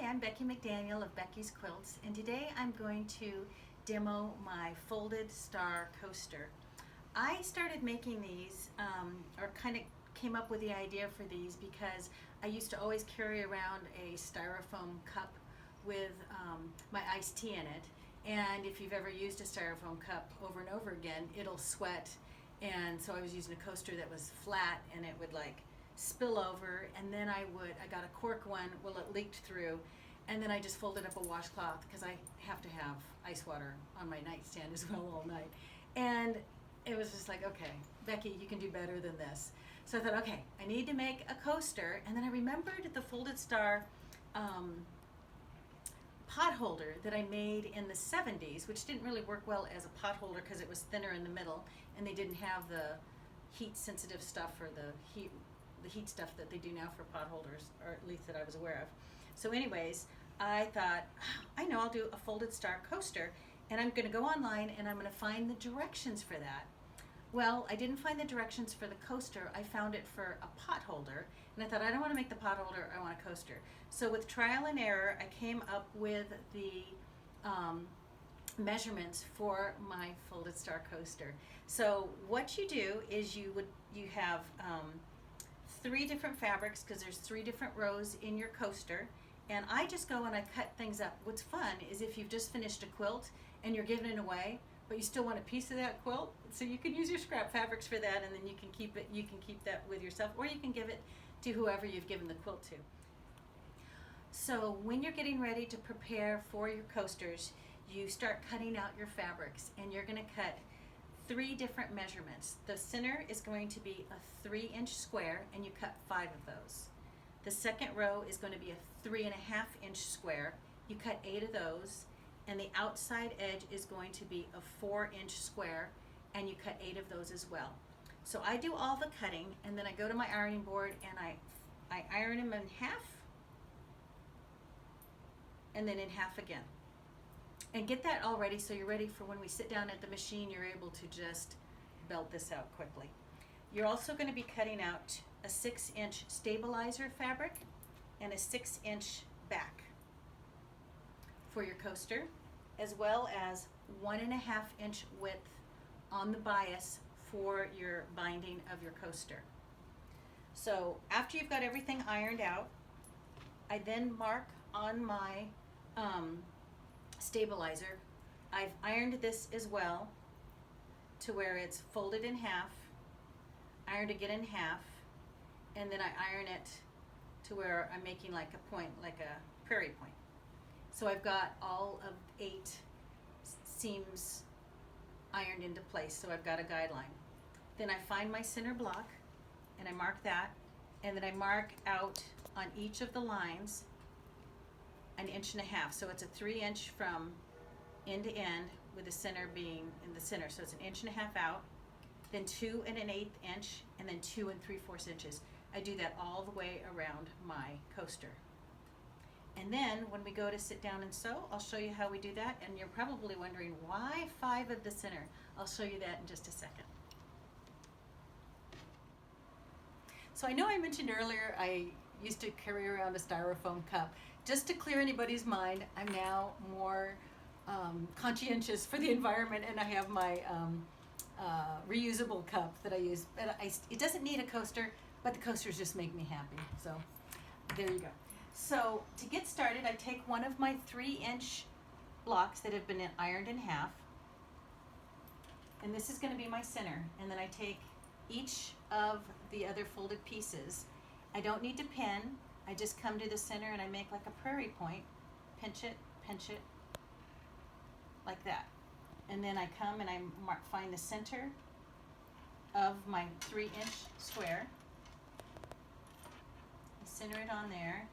Hi, I'm Becky McDaniel of Becky's Quilts, and today I'm going to demo my folded star coaster. I started making these, or kind of came up with the idea for these because I used to always carry around a styrofoam cup with my iced tea in it. And if you've ever used a styrofoam cup over and over again, it'll sweat. And so I was using a coaster that was flat, and it would like spill over, and then I got a cork one, well, it leaked through, and then I just folded up a washcloth because I have to have ice water on my nightstand as well all night. And it was just like, okay, Becky, you can do better than this. So I thought, okay, I need to make a coaster, and then I remembered the folded star pot holder that I made in the 70s, which didn't really work well as a pot holder because it was thinner in the middle, and they didn't have the heat sensitive stuff or the heat stuff that they do now for pot holders, or at least that I was aware of. So anyways, I thought, I know, I'll do a folded star coaster, and I'm going to go online and I'm going to find the directions for that. Well, I didn't find the directions for the coaster. I found it for a pot holder, and I thought, I don't want to make the pot holder, I want a coaster. So with trial and error, I came up with the measurements for my folded star coaster. So what you do is you have 3 different fabrics, because there's 3 different rows in your coaster, and I just go and I cut things up. What's fun is if you've just finished a quilt and you're giving it away, but you still want a piece of that quilt, so you can use your scrap fabrics for that, and then you can keep that with yourself, or you can give it to whoever you've given the quilt to. So when you're getting ready to prepare for your coasters, you start cutting out your fabrics, and you're going to cut 3 different measurements. The center is going to be a 3-inch square, and you cut 5 of those. The second row is going to be a 3.5-inch square. You cut 8 of those, and the outside edge is going to be a 4-inch square, and you cut 8 of those as well. So I do all the cutting, and then I go to my ironing board and I iron them in half, and then in half again. And get that all ready so you're ready for when we sit down at the machine, you're able to just belt this out quickly. You're also going to be cutting out a 6-inch stabilizer fabric and a 6-inch back for your coaster, as well as 1.5-inch width on the bias for your binding of your coaster. So after you've got everything ironed out, I then mark on my stabilizer. I've ironed this as well to where it's folded in half, ironed again in half, and then I iron it to where I'm making like a point, like a prairie point. So I've got all of 8 seams ironed into place, so I've got a guideline. Then I find my center block and I mark that, and then I mark out on each of the lines 1.5 inches. So it's a 3-inch from end to end, with the center being in the center. So it's 1.5 inches out, then 2 1/8 inch, and then 2 3/4 inches. I do that all the way around my coaster. And then when we go to sit down and sew, I'll show you how we do that. And you're probably wondering, why 5 of the center? I'll show you that in just a second. So I know I mentioned earlier I used to carry around a styrofoam cup. Just to clear anybody's mind, I'm now more conscientious for the environment, and I have my reusable cup that I use. It doesn't need a coaster, but the coasters just make me happy. So there you go. So to get started, I take one of my 3-inch blocks that have been ironed in half, and this is going to be my center, and then I take each of the other folded pieces. I don't need to pin. I just come to the center and I make like a prairie point, pinch it, like that. And then I come and I find the center of my 3-inch square. I center it on there,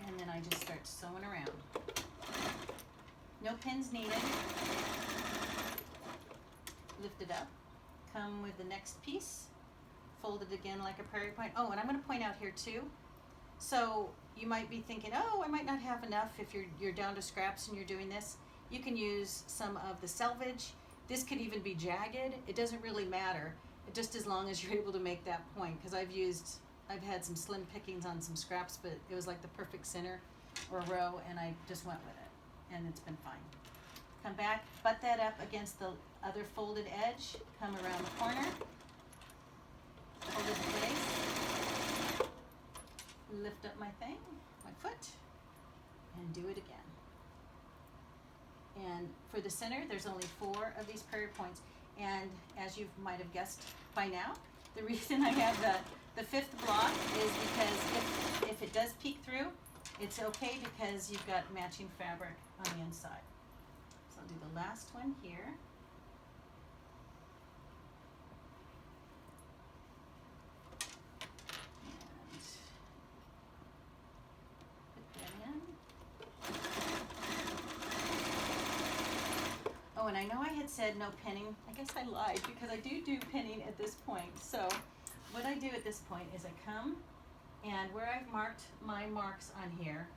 and then I just start sewing around. No pins needed. Lift it up, come with the next piece, fold it again like a prairie point. Oh, and I'm going to point out here too. So you might be thinking, oh, I might not have enough if you're down to scraps and you're doing this. You can use some of the selvage. This could even be jagged. It doesn't really matter, just as long as you're able to make that point, because I've had some slim pickings on some scraps, but it was like the perfect center. or row, and I just went with it, and it's been fine. Come back, butt that up against the other folded edge, come around the corner, hold it in place, lift up my thing, my foot, and do it again. And for the center, there's only 4 of these prairie points, and as you might have guessed by now, the reason I have the 5th block is because if it does peek through, it's okay because you've got matching fabric on the inside. So I'll do the last one here. And put that in. Oh, and I know I had said no pinning. I guess I lied because I do pinning at this point. So what I do at this point is I come, and where I've marked my marks on here,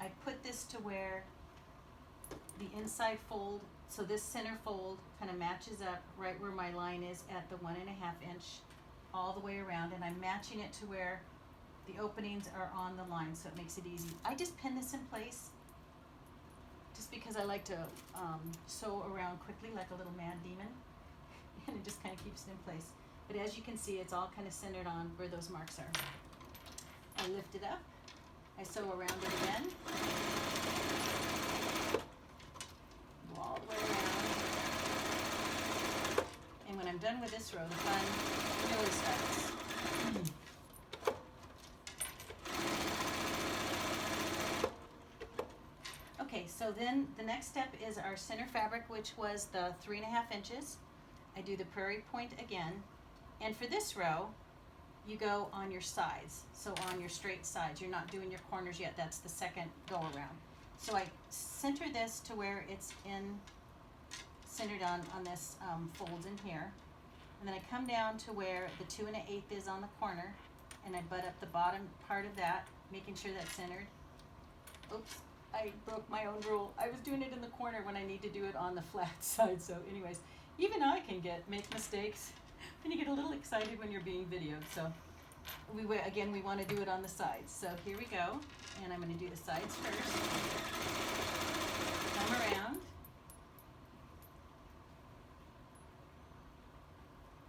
I put this to where the inside fold, so this center fold kind of matches up right where my line is at the 1.5 inch all the way around, and I'm matching it to where the openings are on the line, so it makes it easy. I just pin this in place just because I like to sew around quickly like a little mad demon, and it just kind of keeps it in place. But as you can see, it's all kind of centered on where those marks are. I lift it up, I sew around it again, go all the way around, and when I'm done with this row, the fun really starts. Okay, so then the next step is our center fabric, which was the 3.5 inches. I do the prairie point again, and for this row, you go on your sides, so on your straight sides. You're not doing your corners yet, that's the second go around. So I center this to where it's centered on this folds in here, and then I come down to where the 2 1/8 is on the corner, and I butt up the bottom part of that, making sure that's centered. Oops, I broke my own rule. I was doing it in the corner when I need to do it on the flat side, so anyways, even I can make mistakes. And you get a little excited when you're being videoed. So we want to do it on the sides. So here we go, and I'm going to do the sides first. Come around,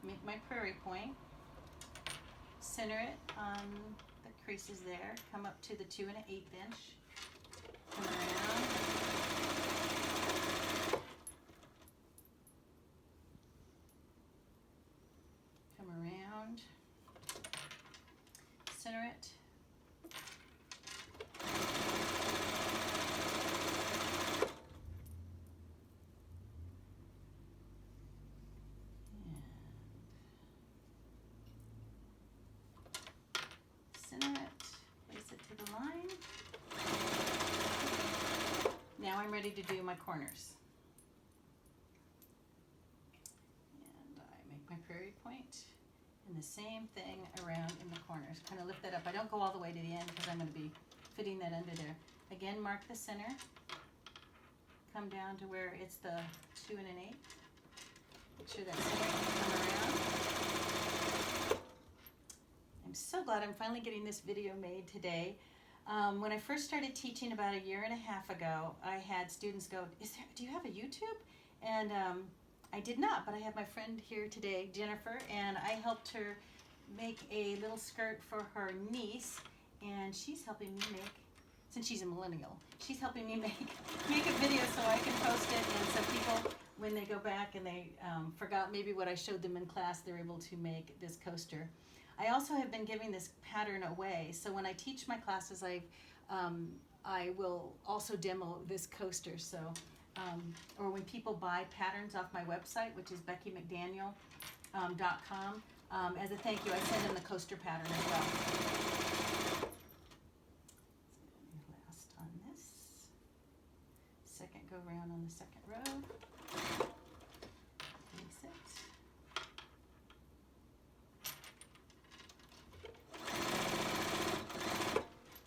make my prairie point, center it on the creases there, come up to the 2 1/8 inch, come around, center it, and center it, place it to the line. Now I'm ready to do my corners. And I make my prairie point. And the same thing around in the corners. Kind of lift that up. I don't go all the way to the end because I'm going to be fitting that under there. Again, mark the center. Come down to where it's the 2 1/8. Make sure that's center. Come around. I'm so glad I'm finally getting this video made today. When I first started teaching about 1.5 years ago, I had students go, do you have a YouTube? And I did not, but I have my friend here today, Jennifer, and I helped her make a little skirt for her niece, and she's helping me make, since she's a millennial, she's helping me make a video so I can post it, and so people, when they go back and they forgot maybe what I showed them in class, they're able to make this coaster. I also have been giving this pattern away, so when I teach my classes, I will also demo this coaster. So. Or when people buy patterns off my website, which is beckymcdaniel.com, as a thank you, I send them the coaster pattern as well. Last on this. Second go round on the second row. Place it.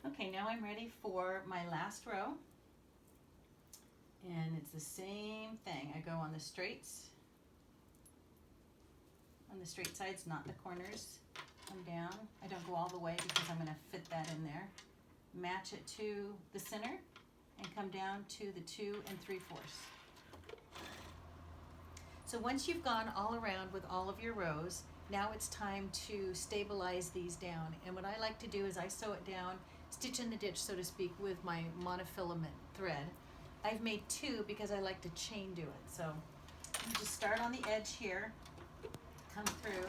Okay, now I'm ready for my last row. And it's the same thing. I go on the straights, on the straight sides, not the corners. Come down. I don't go all the way because I'm going to fit that in there. match it to the center and come down to the 2 3/4. So once you've gone all around with all of your rows, now it's time to stabilize these down. And what I like to do is I sew it down, stitch in the ditch, so to speak, with my monofilament thread. I've made 2 because I like to chain do it. So you just start on the edge here, come through,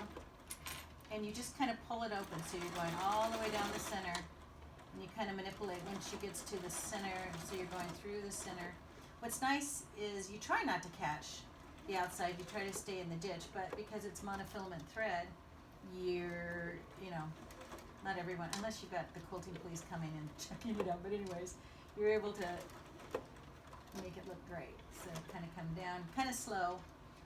and you just kind of pull it open. So you're going all the way down the center, and you kind of manipulate when she gets to the center, so you're going through the center. What's nice is you try not to catch the outside, you try to stay in the ditch, but because it's monofilament thread, you're, not everyone, unless you've got the quilting police coming and checking it out, but anyways, you're able to make it look great. So kind of come down, kind of slow.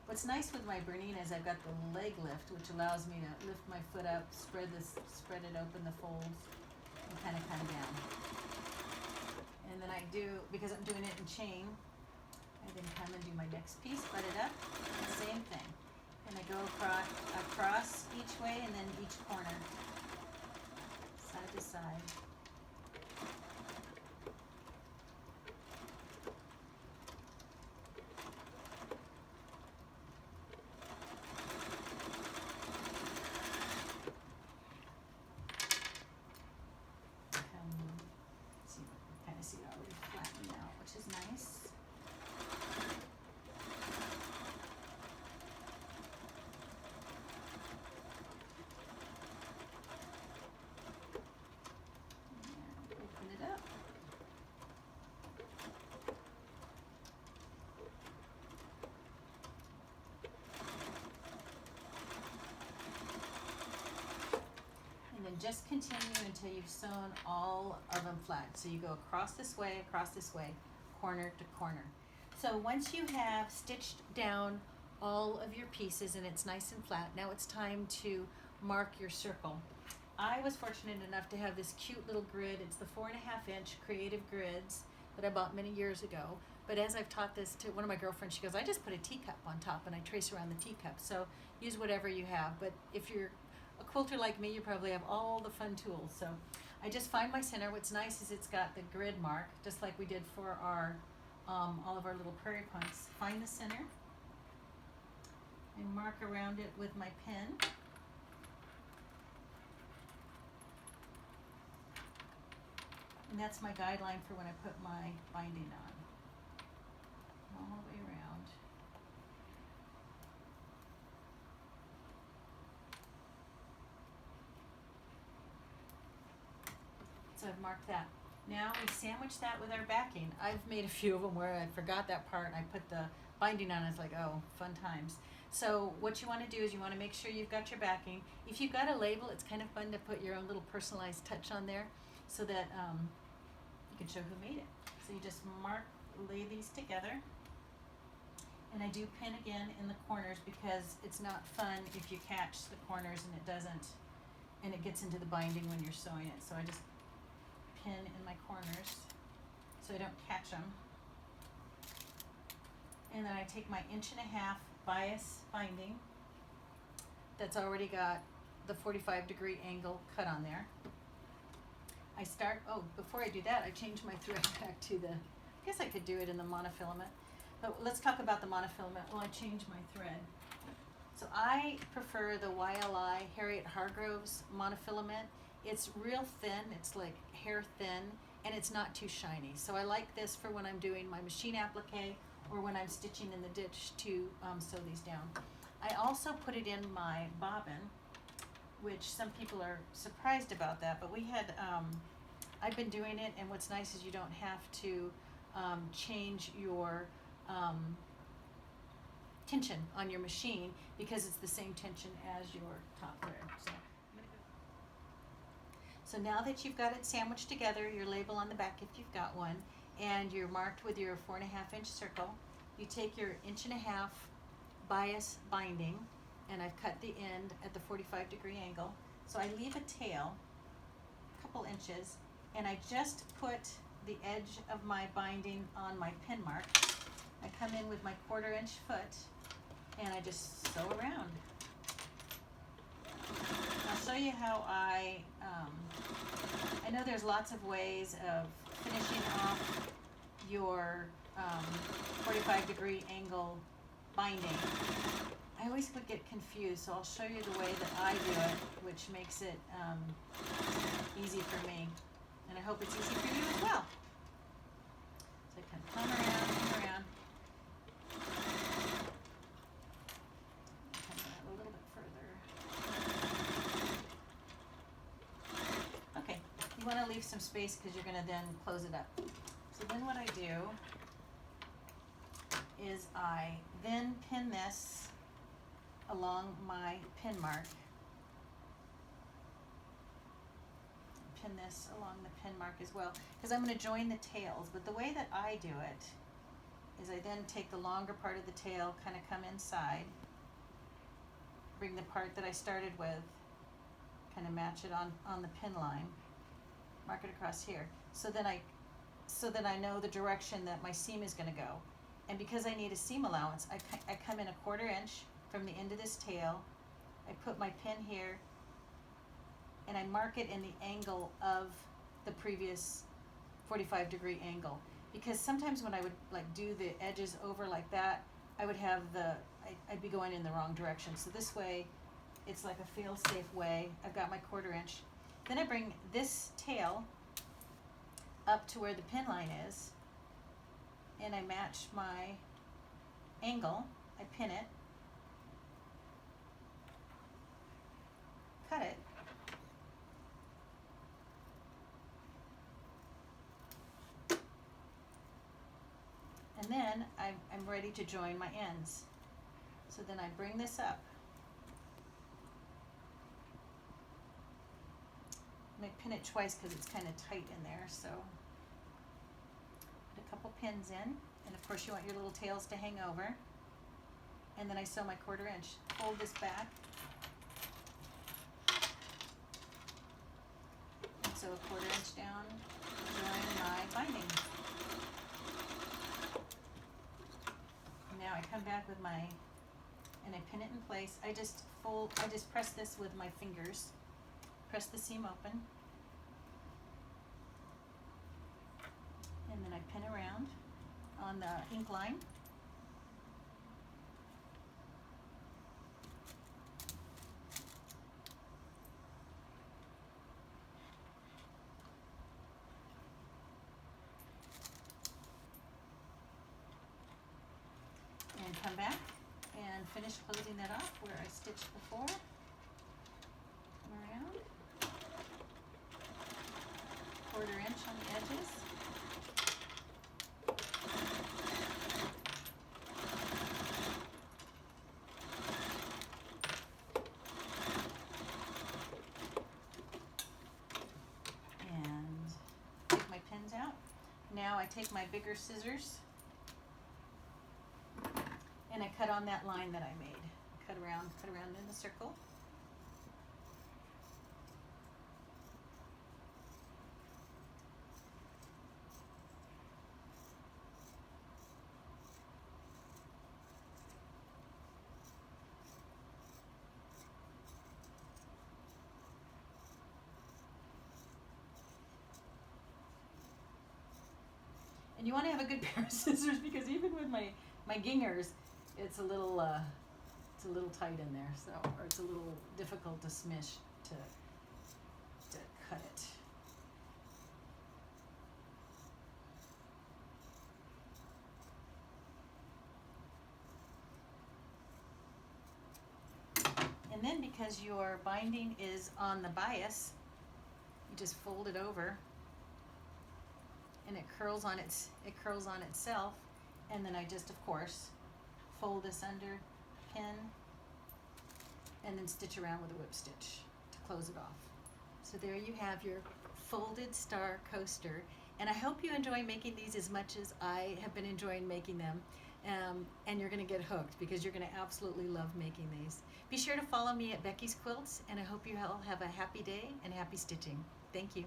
What's nice with my Bernina is I've got the leg lift, which allows me to lift my foot up, spread it open, the folds, and kind of come down. And then I do, because I'm doing it in chain, I then come and do my next piece, butt it up, same thing. And I go across each way and then each corner, side to side. See it already flattened out, which is nice. And open it up. And then just continue until you've sewn all of them flat. So you go across this way, corner to corner. So once you have stitched down all of your pieces and it's nice and flat, now it's time to mark your circle. I was fortunate enough to have this cute little grid. It's the 4.5-inch Creative Grids that I bought many years ago. But as I've taught this to one of my girlfriends, she goes, I just put a teacup on top and I trace around the teacup. So use whatever you have. But if you're a quilter like me, you probably have all the fun tools. So I just find my center. What's nice is it's got the grid mark, just like we did for our all of our little prairie punks. Find the center and mark around it with my pen. And that's my guideline for when I put my binding on. All the way around. So I've marked that. Now we sandwich that with our backing. I've made a few of them where I forgot that part and I put the binding on. It's like, oh, fun times. So what you want to do is you want to make sure you've got your backing. If you've got a label, it's kind of fun to put your own little personalized touch on there so that you can show who made it. So you just lay these together. And I do pin again in the corners because it's not fun if you catch the corners and it doesn't, and it gets into the binding when you're sewing it. So I just pin in my corners so I don't catch them. And then I take my 1.5-inch bias binding that's already got the 45-degree angle cut on there. I start, before I do that, I change my thread back to the, I guess I could do it in the monofilament, but let's talk about the monofilament while I change my thread. So I prefer the YLI Harriet Hargrove's monofilament. It's real thin, it's like hair thin, and it's not too shiny. So I like this for when I'm doing my machine applique or when I'm stitching in the ditch to sew these down. I also put it in my bobbin, which some people are surprised about that, but we had, I've been doing it, and what's nice is you don't have to change your tension on your machine because it's the same tension as your top thread. So now that you've got it sandwiched together, your label on the back if you've got one, and you're marked with your 4.5-inch circle, you take your 1.5-inch bias binding, and I've cut the end at the 45-degree angle. So I leave a tail, a couple inches, and I just put the edge of my binding on my pin mark. I come in with my 1/4-inch foot, and I just sew around. I'll show you how I I know there's lots of ways of finishing off your 45-degree angle binding. I always would get confused, so I'll show you the way that I do it, which makes it easy for me. And I hope it's easy for you as well. So I kind of come around, come around a little bit further. Okay, you want to leave some space because you're going to then close it up. So then what I do is I then pin this along my pin mark. Pin this along the pin mark as well, because I'm going to join the tails. But the way that I do it is I then take the longer part of the tail, kind of come inside, bring the part that I started with, kind of match it on the pin line, mark it across here. So then I know the direction that my seam is going to go. And because I need a seam allowance, I come in 1/4 inch from the end of this tail. I put my pin here, and I mark it in the angle of the previous 45-degree angle. Because sometimes when I would like do the edges over like that, I would have I'd be going in the wrong direction. So this way, it's like a fail-safe way. I've got my 1/4 inch. Then I bring this tail up to where the pin line is, and I match my angle. I pin it, cut it, and then I'm ready to join my ends. So then I bring this up. I might pin it twice because it's kind of tight in there, so put a couple pins in, and of course you want your little tails to hang over. And then I sew my 1/4 inch. Fold this back, and sew a 1/4 inch down, join my binding. Now I come back with and I pin it in place. I just press this with my fingers, press the seam open, and then I pin around on the ink line. And come back and finish closing that off where I stitched before. Come around, 1/4 inch on the edges. And take my pins out. Now I take my bigger scissors and I cut on that line that I made. Cut around in the circle. And you want to have a good pair of scissors because even with my gingers, it's a little tight in there, so, or it's a little difficult to smish to cut it. And then because your binding is on the bias, you just fold it over, and it curls on itself, and then I just, of course, fold this under, pin, and then stitch around with a whip stitch to close it off. So there you have your folded star coaster, and I hope you enjoy making these as much as I have been enjoying making them, and you're going to get hooked because you're going to absolutely love making these. Be sure to follow me at Becky's Quilts, and I hope you all have a happy day and happy stitching. Thank you.